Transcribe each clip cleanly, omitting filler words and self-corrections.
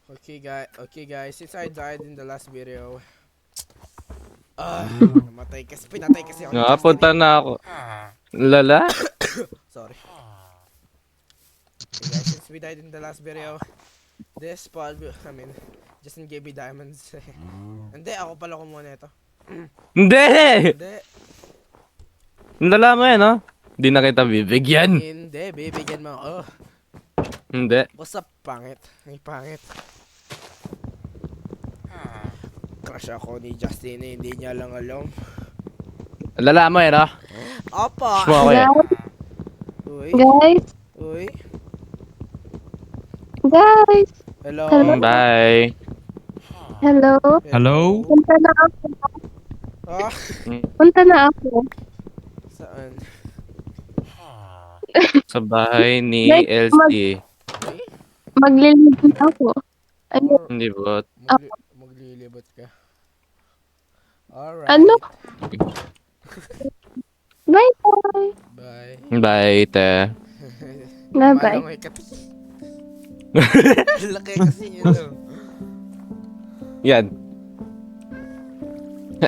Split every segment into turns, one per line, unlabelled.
Okay guys, since I died in the last video, pinatay kasi ako ni Justin
Punta
eh.
na ako. Lala?
Sorry. Okay guys, since we died in the last video, Justin gave me diamonds. Hindi, ako pala kumuha nito.
Hindi!
Hindi,
Lala mo yan, no? Hindi na kita bibigyan.
hindi, bibigyan mo ako.
Hindi.
What's up, pangit? Ay, pangit. Crush ako ni Justin eh, hindi niya lang alam.
Lala mo yan, no?
Opa!
Gusto mo ako yan.
Uy,
Guys,
uy.
guys,
Hello?
Hello?
Bye.
hello.
Hello?
Punta na ako.
Ah,
Punta na ako.
saan?
Sa bahay ni
Like,
LC.
Maglilibot ako. Ano?
Hindi bot.
Maglilibot ka. Alright.
Ano? Bye-bye.
Bye.
Bye, te.
Bye-bye.
Malangay ka. Laki kasi yun.
Yan.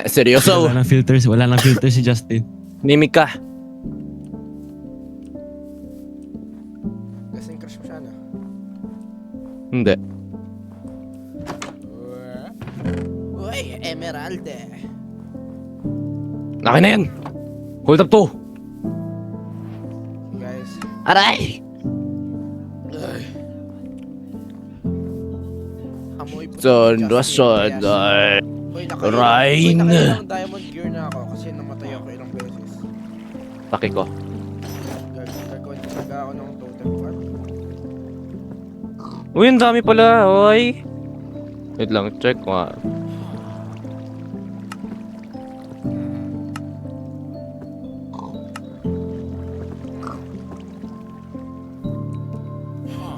Seryoso?
Wala nang filters si Justin.
Nimik ka.
Kasing crush mo siya na.
Hindi.
Uy, Emerald eh.
Akin na yan. Hold up to.
Guys.
Aray!
Ay. Amoy puti
Son,
ni Justin,
son.
kaya Uy,
Rain.
nakailang diamond gear na ako kasi namatay ako ilang beses.
Taki ko.
Gagawa ako ng totem farm.
Uy, ang dami pala. Oy. Wait lang, check ko nga.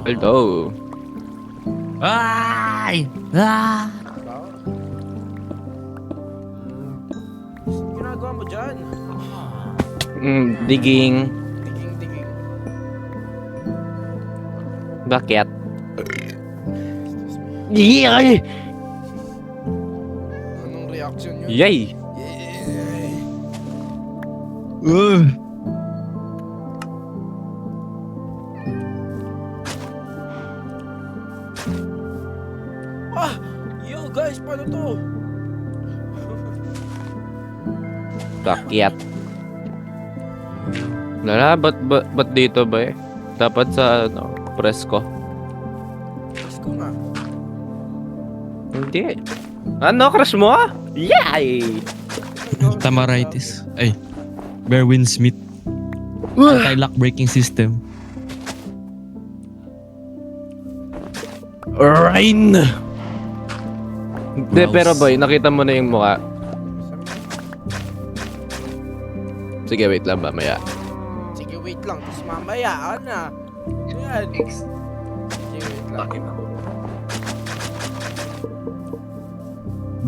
Hello.
Ay! Ah!
Wow. Ginagawa mo dyan?
Digging.
Diging.
Bakit?
Excuse me.
Yay!
Anong reaction yun?
Yay!
Yay! Ah! Yo guys, paano to?
Bakit? Lala, ba't dito ba eh? Dapat sa press ko.
Guys ko nga.
Hindi. Ano, crush mo? Yay!
Tamaritis. Ay. Berwin Smith. Anti-lock braking system.
Rain! Hindi,
Mouse.
pero boy, nakita mo na yung mukha. Sige, wait lang ba, maya.
Sige, wait lang. Tapos mamaya, na. Yan. Sige, wait lang.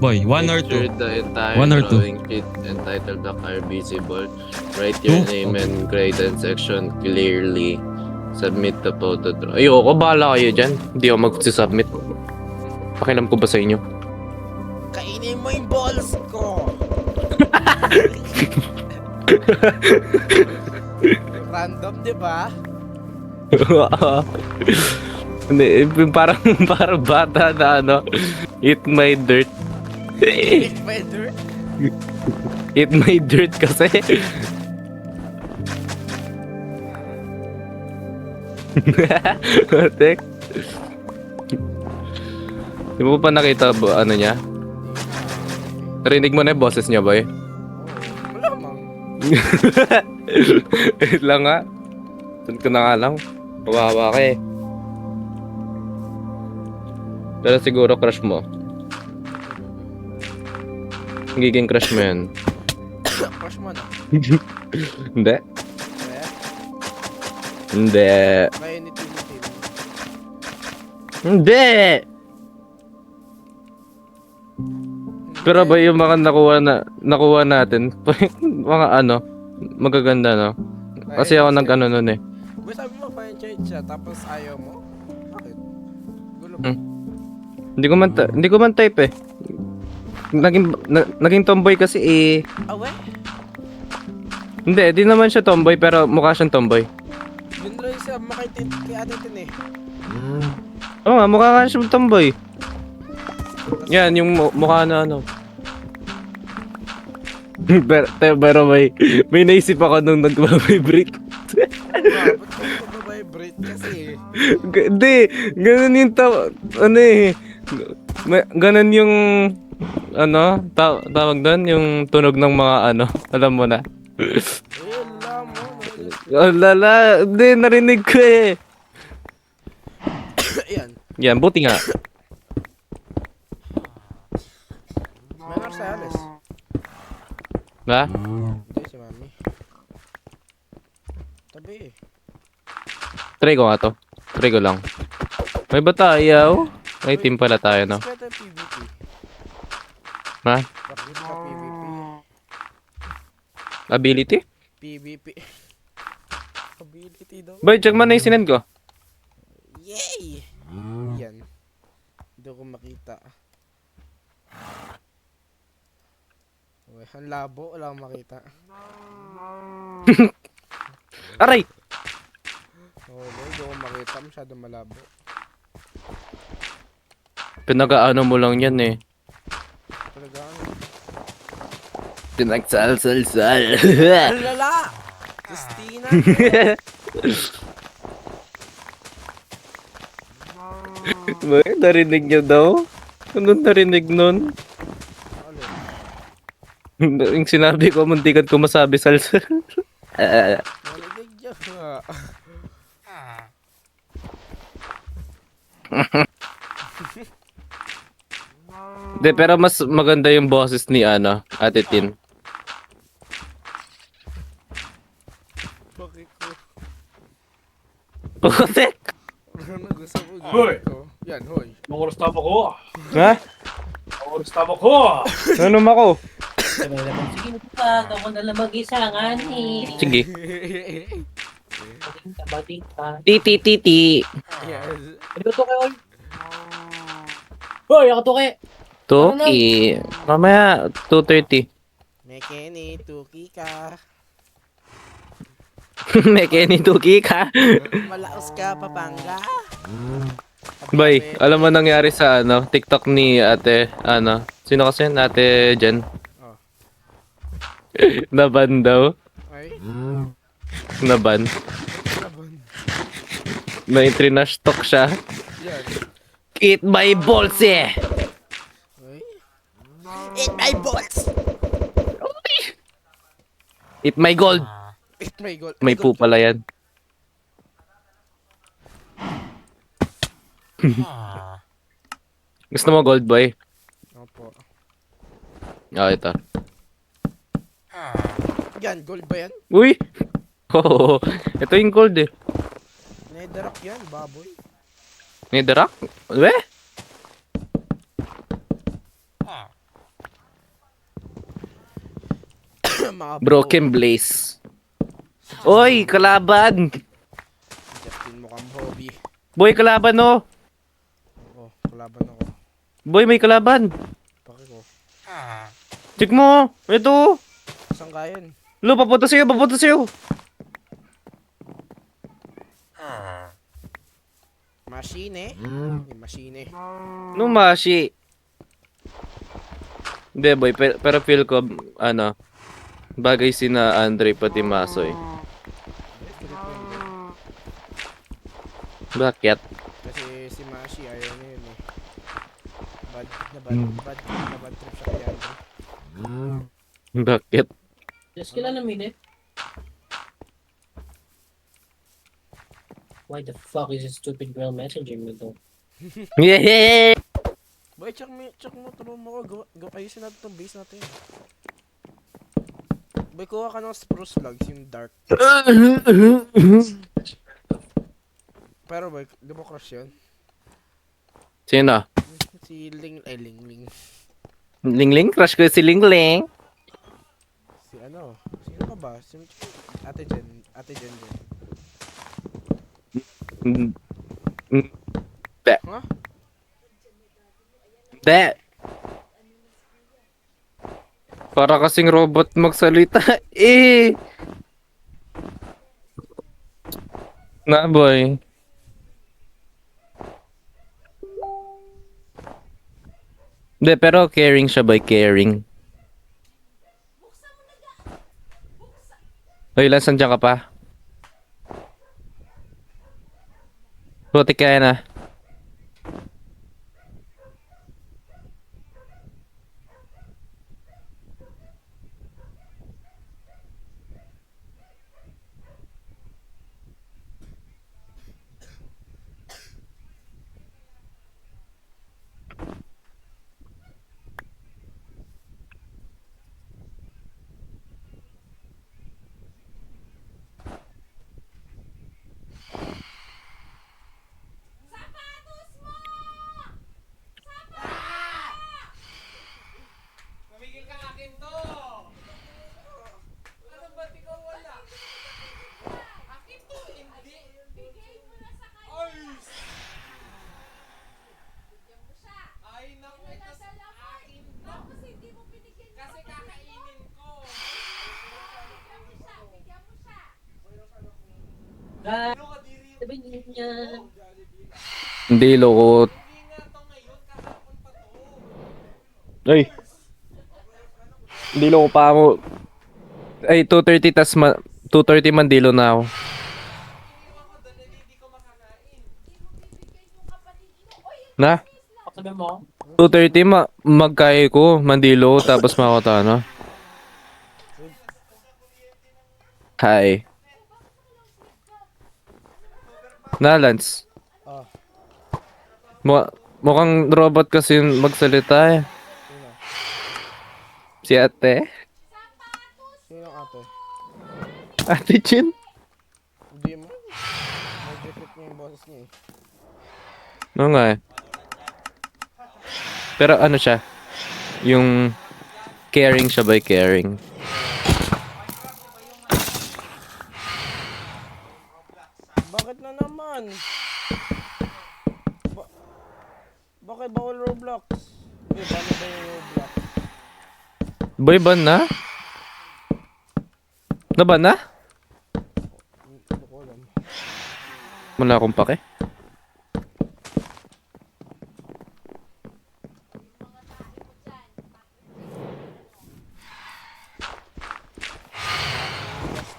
Boy, one or two.
Picture the entire
One or two.
drawing sheet entitled the car visible. Write your
Two?
name and grade and section clearly. Submit the photo draw. Ayoko, bahala kayo dyan. Hindi ako mag-submit. Pakialam ko ba sa inyo?
Kainin mo yung balls ko. Random, di ba?
Hindi, parang bata na ano. Eat my dirt.
Better.
Eat my dirt kasi. Tek. Di mo pa nakita ano niya? Narinig mo na yung boses niya, boy?
Malamang.
Wait lang nga. Saan ko na nga lang. Kawawa ka eh. Pero siguro crush mo. Magiging crush mo yan.
Crush mo na.
Hindi.
Kaya,
Hindi.
kaya ni Timothy.
Hindi! Pero ba yung mga nakuha natin, mga ano, magaganda no? Kasi ako nag-ano nun eh.
Ba sabi mo pa siya tapos ayaw mo? Bakit? Gulo mo.
Hmm. Hindi ko man type eh. Naging tomboy kasi eh.
Awe?
Hindi, di naman siya tomboy pero mukha siyang tomboy.
Yun rin siya makaitin kay Ate Tin eh.
Oo nga, mukha nga siyang tomboy. Yan, yung mukha na ano. pero may naisip ako nung nag-vibrate.
Ba't ko mag-vibrate kasi
Hindi, ganun yung ano eh. Ganun yung ano, tawag doon, yung tunog ng mga ano, alam mo na.
alam mo.
Oh, lala, hindi, narinig ko eh.
Ayan.
Yan, buti nga.
May Marciales.
Ha?
Hindi si Mami. Tabi eh.
Try ko nga to. Try ko lang. May batayaw. May team pala tayo, no?
Bakit ka PvP?
Ha?
Bakit ka PvP?
Ability?
PvP. Ability daw.
Boy, check mo na yung sinend ko.
Yay! Yan. Hindi ko makita. Uy, ang labo. Wala akong makita.
Aray!
Oo, hindi ko makita. Masyado malabo.
Pinag-ano mo lang yan eh.
Talaga ano?
Pinagsal-sal-sal.
Ang lala! Christina!
Boy, narinig niyo daw? Anong narinig nun?
Ano?
Yung sinabi ko, muntikan ko masabi salsal.
Narinig niya nga.
De, pero mas maganda yung boses ni ano, Ate Tin.
Bakit ko?
Putek!
Ano gusto ko gawin ko? Yan, hoy.
Oras tama ko.
Ha?
Oras tama ko.
Ano ako?
Sige, pag ako na lang mag-isa nga ni.
Sige.
Bating ka.
Titi titi.
Yes.
Ano to kayo? Hoy, ako to kayo.
Toki. Mamaya, 2:30.
Mekeni, tuki ka.
May Kenny Toki ka.
Malaos ka, Papanga.
Boy, alam mo nangyari sa ano, TikTok ni ate, ano, sino kasi yun? Ate Jen?
Oh.
Naban daw.
Ay,
Naban.
laban.
May trinash talk siya.
Yan.
Eat my balls eh!
Ay. Eat my balls!
Eat my gold!
Eat my gold.
May po pala yan. Gusto mo gold boy?
Opo.
Ah, ito.
Yan, gold ba yan?
Uy! Oh, ito yung gold eh.
Netherrack yan, baboy.
Netherrack? We?
Mga
Broken Blaze. Oy, kalaban!
Justin mukhang hobby.
Boy, kalaban no!
Oo, kalaban ako.
Boy, may kalaban!
Paki ko.
Check mo! Ito!
Saan ka yun?
Lo, papunta sa'yo, papunta sa'yo!
Machine? May machine.
No, Mashi. Hindi, boy, pero feel ko, ano, bagay sina Andre pati Masoy. Bakit?
Kasi si Mashi ayaw niya yun eh. Bad trip siya kaya.
Bakit?
Just kailan namili? Why the fuck is this stupid girl messaging me though?
Yeah!
Boy, check mo, tulungan mo ko. Ayusin natin itong base natin. Boy, kuha ka ng spruce logs, yung dark. Pero boy, di mo crush yun?
Sino?
Si Ling, Ling.
Lingling? Crush ko si Lingling.
Si ano? Sino ka ba? Si Ate Jen.
Mm. Mm. Be.
Huh?
De! Para kasing robot magsalita. Eh! Na, boy. De, pero caring siya, boy. Caring. Hoy, Lance, nandiyan ka pa? Buti kaya na.
Sabihin niya.
Hindi, loko. Ay. Hindi, loko pa ako. Ay, 2:30 tas 2:30 mandilo na ako. Na?
Sabi mo?
2:30 magkaya ko, mandilo, tapos makota, no? Hi. Na, Lance.
Ah.
Mukhang robot kasi yung magsalita eh. Si ate.
Sino ate?
Ate Chin?
Hindi mo. Medyo fit niya yung boses niya eh.
Oo nga eh. Pero ano siya? Yung caring siya by caring.
Bakit na naman? Bakit bawal Roblox? Uy, paano ba yung Roblox?
Boy, ban na? Naban na?
Hindi ko alam.
Wala akong pake.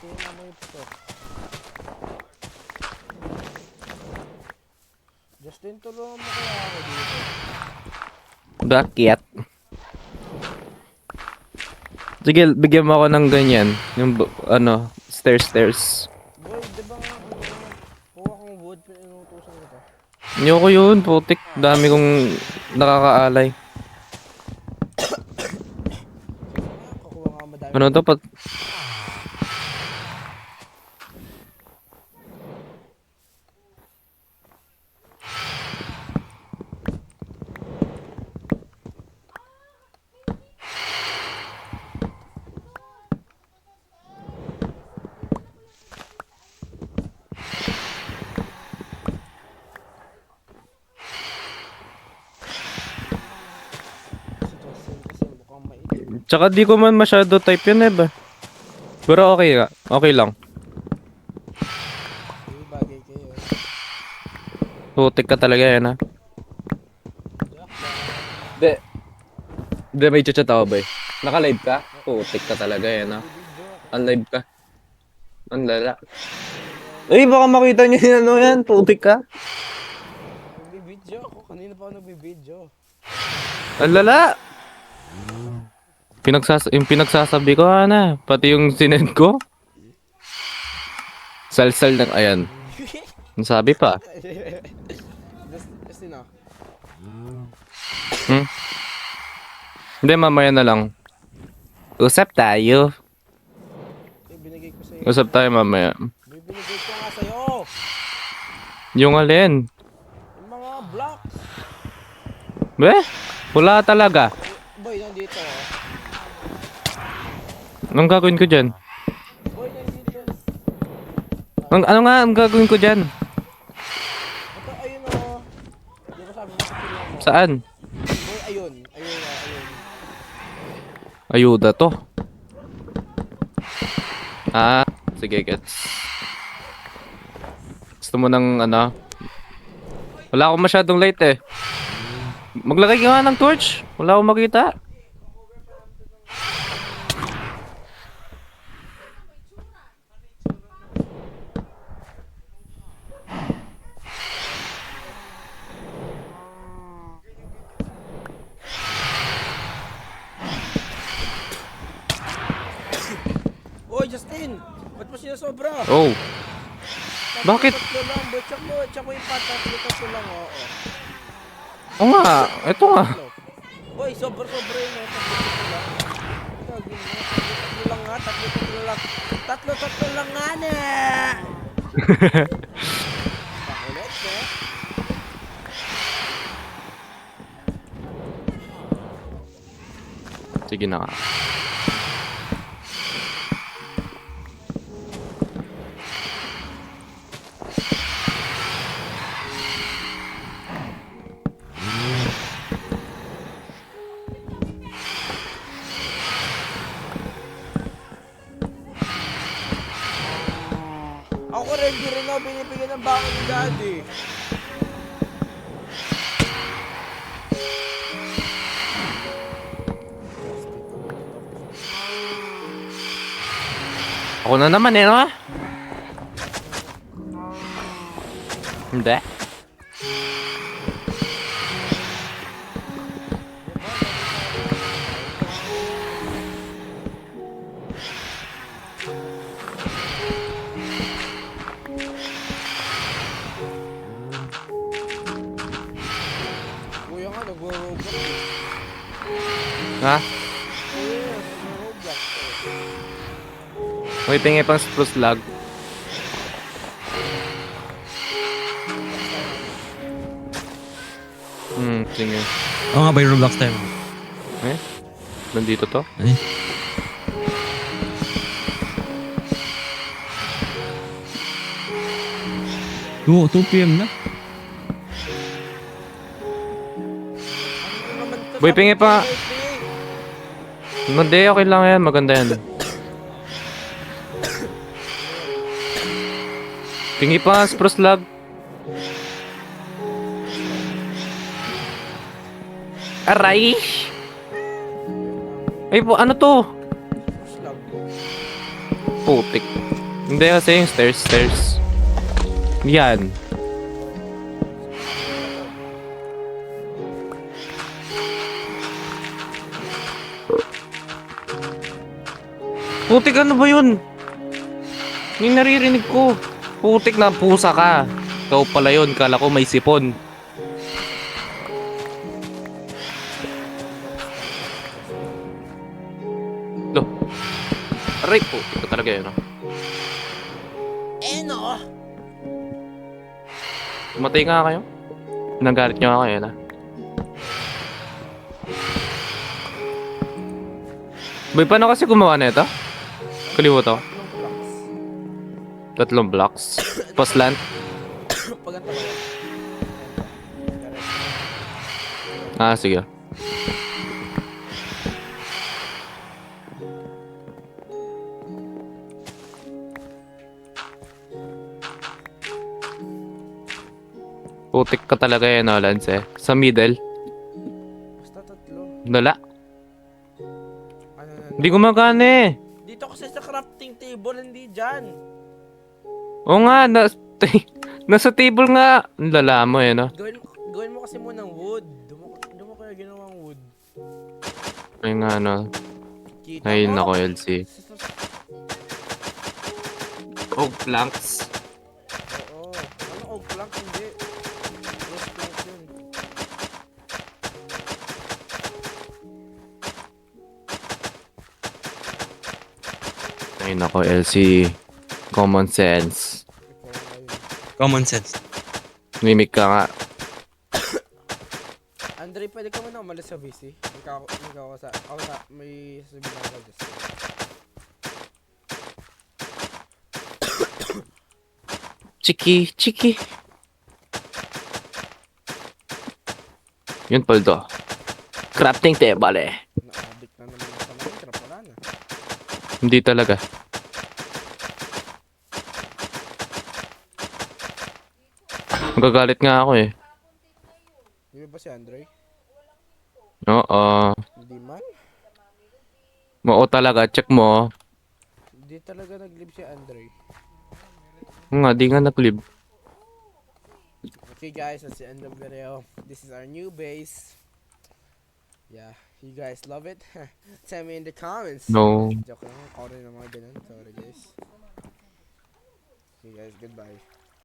Tingnan mo yung puto. Justin, tulungan mo kaya ako dito.
Bakit? Sige, bigyan mo ako ng ganyan. Yung ano, stairs.
Boy, di ba nga kuha kong wood, pinutusan ko to.
Ayoko yun, putik. Dami kong nakakaalay.
Kukuha nga madami.
Ano to?
Si Justin kasi mukhang maitim.
Tsaka di ko man masyado type yun eh ba? Pero okay nga. Okay lang.
Hindi bagay kayo.
Putik ka talaga yan ha. De. De, may chat ako ba eh. Naka-live ka? Putik ka talaga yan ha. Unlive ka. Ang lala. Ay, baka makita niyo yung ano yan. Putik ka.
Nagbibideo ako. Kanina pa ako nagbibideo.
Ang lala. Yung pinagsasabi ko, na. Pati yung sinend ko. Salsal ng, ayan. Ang sabi pa.
Justin ah.
Hindi, mamaya na lang. Usap tayo.
Binigay ko sa'yo.
Usap tayo mamaya.
Binigay ko nga sa'yo.
Yung alin?
Yung mga blocks.
Beh? Wala talaga.
Boy, nandito.
Anong gagawin ko dyan?
Boy, nandito.
Ano nga ang gagawin ko dyan?
Ito, ayun o. Di ba sabi mo sa pinang mo?
Saan?
Boy, ayun.
Ayuda to. Ah, sige, gets. Gusto mo ng ano? Wala akong masyadong light eh. Maglagay ka nga ng torch. Wala akong makita.
Oy, Justin! Ba't mo sinasobra?
Oh, bakit?
Tatlo lang, check mo yung tatlo lang, oo.
Oo nga, eto nga.
Tatlo. Oy, sobra-sobra yun, tatlo lang. Gagawin mo, tatlo lang nga, tatlo lang. Tatlo lang nga na! Pakulit, eh.
Sige na nga.
Ako rin, di rin ako binibigyan ng bako ni Daddy.
Ako na naman eh, no? Hindi.
Kuya nga, nag-roblox.
Ha?
Kuya, nag-roblox.
May pingi pang spruce log. Sige.
Oo nga, by Roblox tayo.
Eh? Nandito to?
Ay. Oo, 2 PM na.
Boy, pingi pa. Hindi, okay lang yan. Maganda yan. Pingi pa, spruce log. Aray! Ay po, ano to? Putik. Hindi kasi yung stairs. Yan. Putik, ano ba yun? Yung naririnig ko. Putik na pusa ka. Ikaw pala yun. Kala ko may sipon. Lo. Aray po. Ito talaga yun.
No?
Matay nga kayo. Nagalit nyo ako yun, ha? Boy, paano kasi gumawa na ito? Kalimutan ko. 3 blocks. Postland.
Paganta ba yan?
Ah, sige. Putik ka talaga yan, no, Lance, eh. Sa middle.
Basta tatlo.
Dala.
Ano na?
Hindi gumagana eh.
Dito kasi sa crafting table, hindi dyan.
Oo nga, nasa table nga. Ang lala mo eh, no?
Gawin mo kasi muna ng wood. Doon mo kaya ginawang wood.
Ay nga, no.
Kita
Ay,
mo?
nako, LC. Oak planks.
Oo. Ano oak plank? Hindi. Rose plank yun.
Ay, nako, LC. Common sense.
Common sense.
Mimik ka nga.
Andre, pwede ka muna umalis sa VC. May sasabihin ako sa Justin.
Chiki. Yun, Poldo. Crafting table eh.
Na-addict na naman sa Minecraft.
Hindi talaga. Magagalit nga ako eh.
Di ba si Andre?
Oo.
Hindi man.
Oo talaga. Check mo.
Hindi talaga nag-live si Andre.
Nga, di nga nag-live.
Okay guys, that's the end of the video. This is our new base. Yeah, you guys love it? Tell me in the comments.
No.
Joke lang, ako rin ang mga ganun. Sorry guys. Okay guys, goodbye.